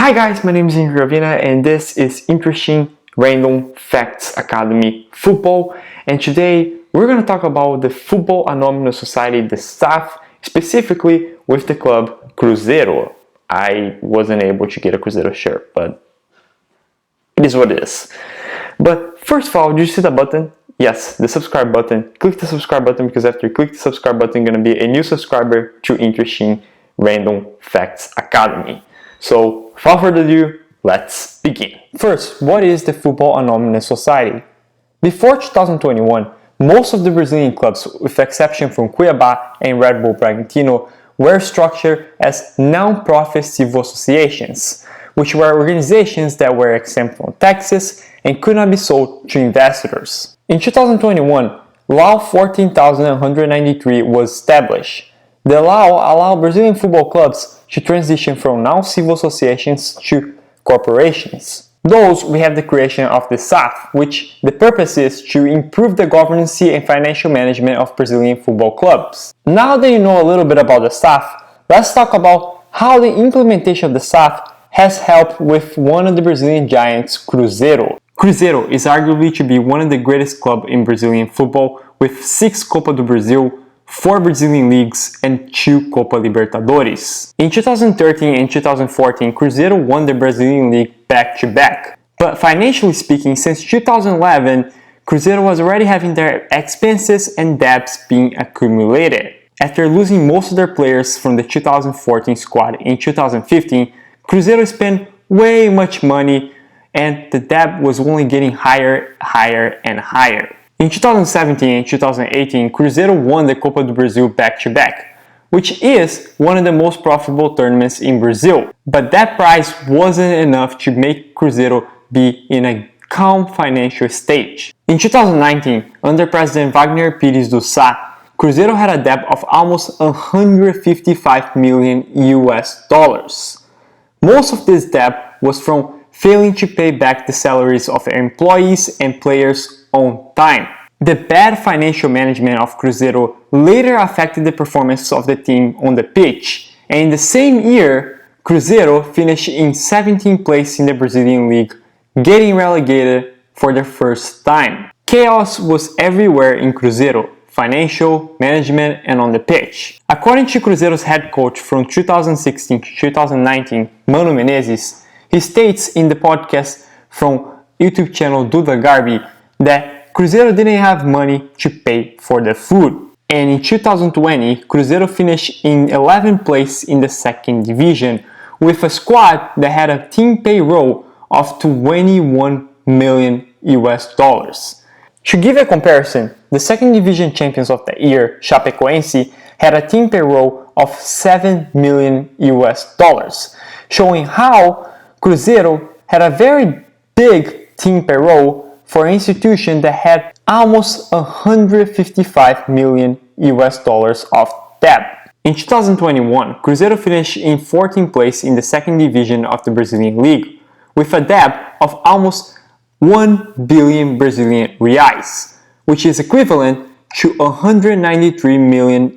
Hi guys, my name is Ravina and this is Interesting Random Facts Academy Football, and today we're going to talk about the Football Anonymous Society, the staff, specifically with the club Cruzeiro. I wasn't able to get a Cruzeiro shirt, but it is what it is. But first of all, did you see the button? Yes, the subscribe button. Click the subscribe button because after you click the subscribe button, you're going to be a new subscriber to Interesting Random Facts Academy. So, without further ado, let's begin. First, what is the Football Anonymous Society? Before 2021, most of the Brazilian clubs, with the exception from Cuiabá and Red Bull Bragantino, were structured as non-profit civil associations, which were organizations that were exempt from taxes and could not be sold to investors. In 2021, Law 14,193 was established. The law allowed Brazilian football clubs to transition from non-civil associations to corporations. Thus, we have the creation of the SAF, which the purpose is to improve the governance and financial management of Brazilian football clubs. Now that you know a little bit about the SAF, let's talk about how the implementation of the SAF has helped with one of the Brazilian giants, Cruzeiro. Cruzeiro is arguably to be one of the greatest clubs in Brazilian football, with 6 Copa do Brasil, 4 Brazilian leagues, and 2 Copa Libertadores. In 2013 and 2014, Cruzeiro won the Brazilian league back-to-back. But financially speaking, since 2011, Cruzeiro was already having their expenses and debts being accumulated. After losing most of their players from the 2014 squad in 2015, Cruzeiro spent way much money and the debt was only getting higher and higher. In 2017 and 2018, Cruzeiro won the Copa do Brasil back-to-back, which is one of the most profitable tournaments in Brazil. But that prize wasn't enough to make Cruzeiro be in a calm financial stage. In 2019, under President Wagner Pires do Sá, Cruzeiro had a debt of almost $155 million. Most of this debt was from failing to pay back the salaries of employees and players on time. The bad financial management of Cruzeiro later affected the performance of the team on the pitch, and in the same year, Cruzeiro finished in 17th place in the Brazilian league, getting relegated for the first time. Chaos was everywhere in Cruzeiro, financial, management, and on the pitch. According to Cruzeiro's head coach from 2016 to 2019, Mano Menezes, he states in the podcast from YouTube channel Duda Garbi that Cruzeiro didn't have money to pay for the food. And in 2020, Cruzeiro finished in 11th place in the second division with a squad that had a team payroll of $21 million. To give a comparison, the second division champions of the year, Chapecoense, had a team payroll of $7 million, showing how Cruzeiro had a very big team payroll for an institution that had almost $155 million of debt. In 2021, Cruzeiro finished in 14th place in the second division of the Brazilian league, with a debt of almost 1 billion Brazilian reais, which is equivalent to $193 million.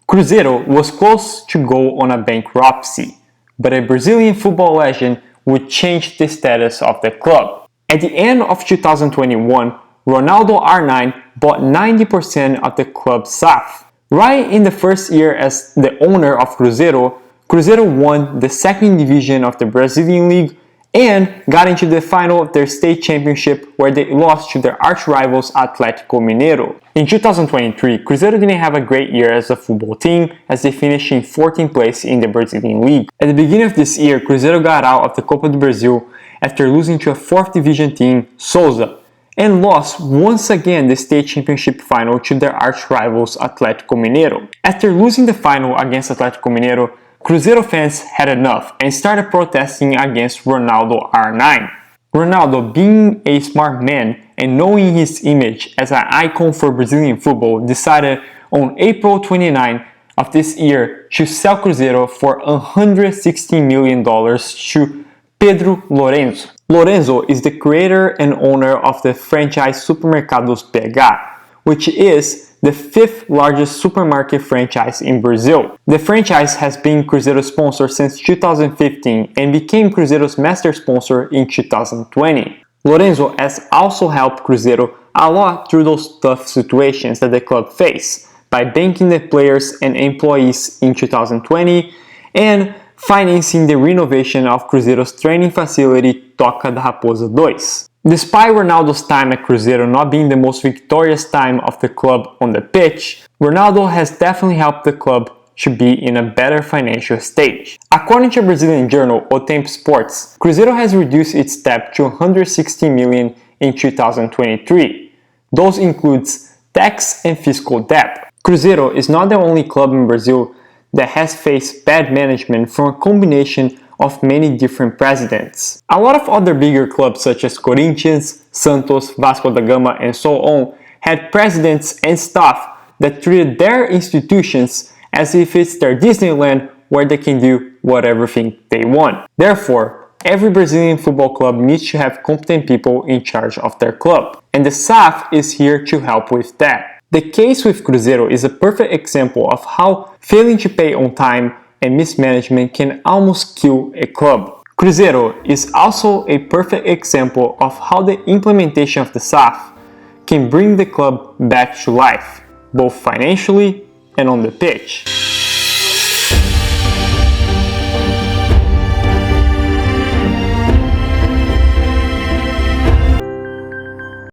Cruzeiro was close to go on a bankruptcy, but a Brazilian football legend would change the status of the club. At the end of 2021, Ronaldo R9 bought 90% of the club's SAF. Right in the first year as the owner of Cruzeiro, Cruzeiro won the second division of the Brazilian league and got into the final of their state championship where they lost to their arch-rivals Atlético Mineiro. In 2023, Cruzeiro didn't have a great year as a football team as they finished in 14th place in the Brazilian league. At the beginning of this year, Cruzeiro got out of the Copa do Brasil after losing to a 4th division team, Souza, and lost once again the state championship final to their arch-rivals Atlético Mineiro. After losing the final against Atlético Mineiro, Cruzeiro fans had enough and started protesting against Ronaldo R9. Ronaldo, being a smart man and knowing his image as an icon for Brazilian football, decided on April 29 of this year to sell Cruzeiro for $116 million to Pedro Lorenzo. Lorenzo is the creator and owner of the franchise Supermercadosbh, which is the 5th largest supermarket franchise in Brazil. The franchise has been Cruzeiro's sponsor since 2015 and became Cruzeiro's master sponsor in 2020. Lorenzo has also helped Cruzeiro a lot through those tough situations that the club faced by banking the players and employees in 2020 and financing the renovation of Cruzeiro's training facility Toca da Raposa 2. Despite Ronaldo's time at Cruzeiro not being the most victorious time of the club on the pitch, Ronaldo has definitely helped the club to be in a better financial stage. According to a Brazilian journal, O Tempo Sports, Cruzeiro has reduced its debt to 160 million in 2023. Those includes tax and fiscal debt. Cruzeiro is not the only club in Brazil that has faced bad management from a combination of many different presidents. A lot of other bigger clubs such as Corinthians, Santos, Vasco da Gama and so on had presidents and staff that treated their institutions as if it's their Disneyland where they can do whatever thing they want. Therefore, every Brazilian football club needs to have competent people in charge of their club, and the SAF is here to help with that. The case with Cruzeiro is a perfect example of how failing to pay on time and mismanagement can almost kill a club. Cruzeiro is also a perfect example of how the implementation of the SAF can bring the club back to life, both financially and on the pitch.